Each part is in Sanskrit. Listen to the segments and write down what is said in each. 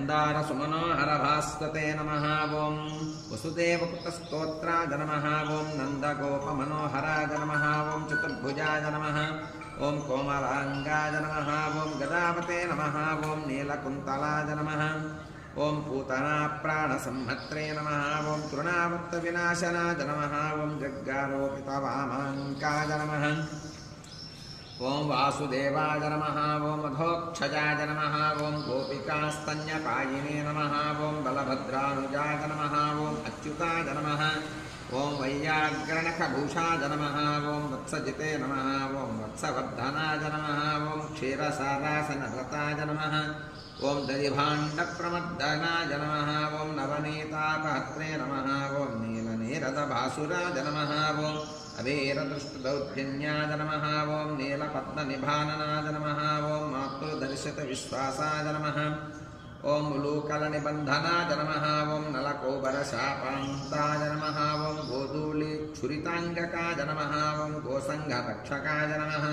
मंदार सुमनोहर भास्वते नमः ओं वसुदेवकृतस्तोत्राय नमः ओं नन्दगोपमनोहराय नमः ओं चतुर्भुजाय नमः ओं कोमलांगाय नमः ओं गदावते नमः ओं नीलकुन्तलाय नमः ओं पूतना प्राणसंहत्रे नमः ओं तृणावर्तविनाशनाय नमः ओं जग्गारोपितवामाङ्काय नमः ओं वासुदेवाय नमः ओं मधोक्षजाय नमः ओं गोपिकास्तन्यपायिने नमः ओं बलभद्रानुजाय नमः ओं अच्युताय नमः ओं वैयाग्रणखभूषाय नमः ओं वत्सजिते नमः ओं वत्सवर्धनाय नमः ओं क्षीरसारासनव्रताय नमः ओं दधिभाण्डप्रमर्दनाय नमः ओं नवनीतापहत्रे नमः ओं नीलनीरदभासुराय नमः ओं अवीरदृष्टदौर्जन्याय नमः ओं नीलपद्मनिभाननाय नमः ओं मातृदर्शितविश्वासाय नमः ओं उलूकलनिबन्धनाय नमः ओं नलकोबरशापान्ताय नमः ओं गोधूलीक्षुरिताङ्गकाय नमः ओं गोसङ्घरक्षकाय नमः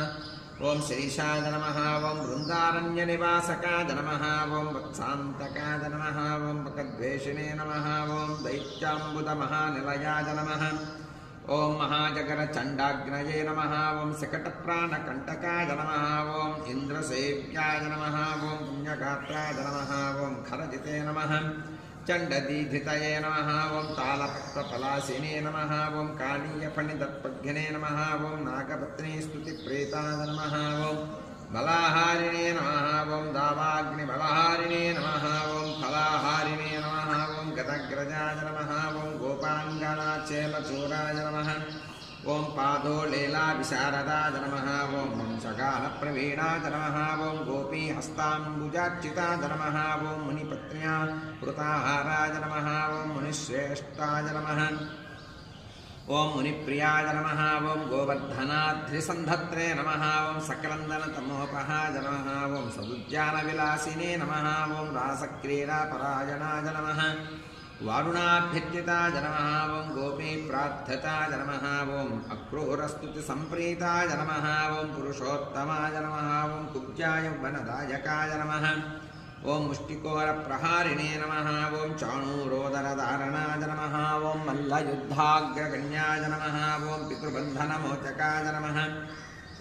ओं श्रीशाय नमः ओं वृन्दारण्यनिवासकाय नमः ओं वत्सान्तकाय नमः ओं बकद्वेषिणे नमः ओं दैत्याम्बुदमहानिलयाय नमः ओं महाजगरचण्डाग्नये नमः ओं शकटप्राणकण्टकाय नमः ओं इन्द्रसेव्याय नमः ओं पुण्यगात्राय नमः ओं खरजिते नमः चण्डदीधितये नमः ओं तालपत्रपलासिने नमः ओं कालीयफणिदत्पघ्ने नमः ओं नागपत्नीस्तुतिप्रेताय नमः ओं बलाहारिणे नमः ओं दावाग्निबलहारिणे नमः ओं फलाहारिणे नमः ओं गदग्रजाय नमः ओं गोपाङ्गनाचेलचूराय नमः ओं पादोलीलाविशारदाय नमः ओं वंशगानप्रवीणाय नमः ओं गोपीहस्ताम्बुजाच्युताय नमः ओं मुनिपत्न्या कृताहाराय नमः ओं मुनिश्रेष्ठाय नमः ओं मुनिप्रियाय नमः ओं गोवर्धनाद्रिसन्धत्रे नमः ओं सकलन्दनतमोपहाय नमः ओं सदुद्यानविलासिने नमः ओं रासक्रीडापरायणाय नमः वारुणाभ्यर्चिताय नमः ओं गोपीप्रार्थताय नमः ओं अक्रूरस्तुतिसम्प्रीताय नमः ओं पुरुषोत्तमाय नमः ओं कुब्जाय वनदायकाय नमः ओं मुष्टिकोरप्रहारिणे नमः ओं चाणूरोदरधारणाय नमः ओं मल्लयुद्धाग्रगण्याय नमः ओं पितृबन्धनमोचकाय नमः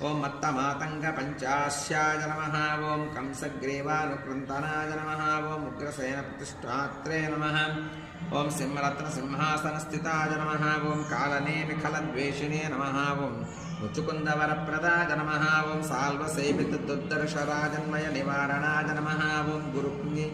ओं मत्तमातङ्गपञ्चास्याय नमः ओं कंसग्रीवानुकृन्तनाय नमः ओं उग्रसेनप्रतिष्ठात्रे नमः ओं सिंहरत्नसिंहासनस्थिताय नमः ओं कालनेमिखलद्वेषिणे नमः ओं मुचुकुन्दवरप्रदाय नमः ओं साल्वसेवितदुर्दर्शराजन्मयनिवारणाय नमः ओं गुरुपुङ्गे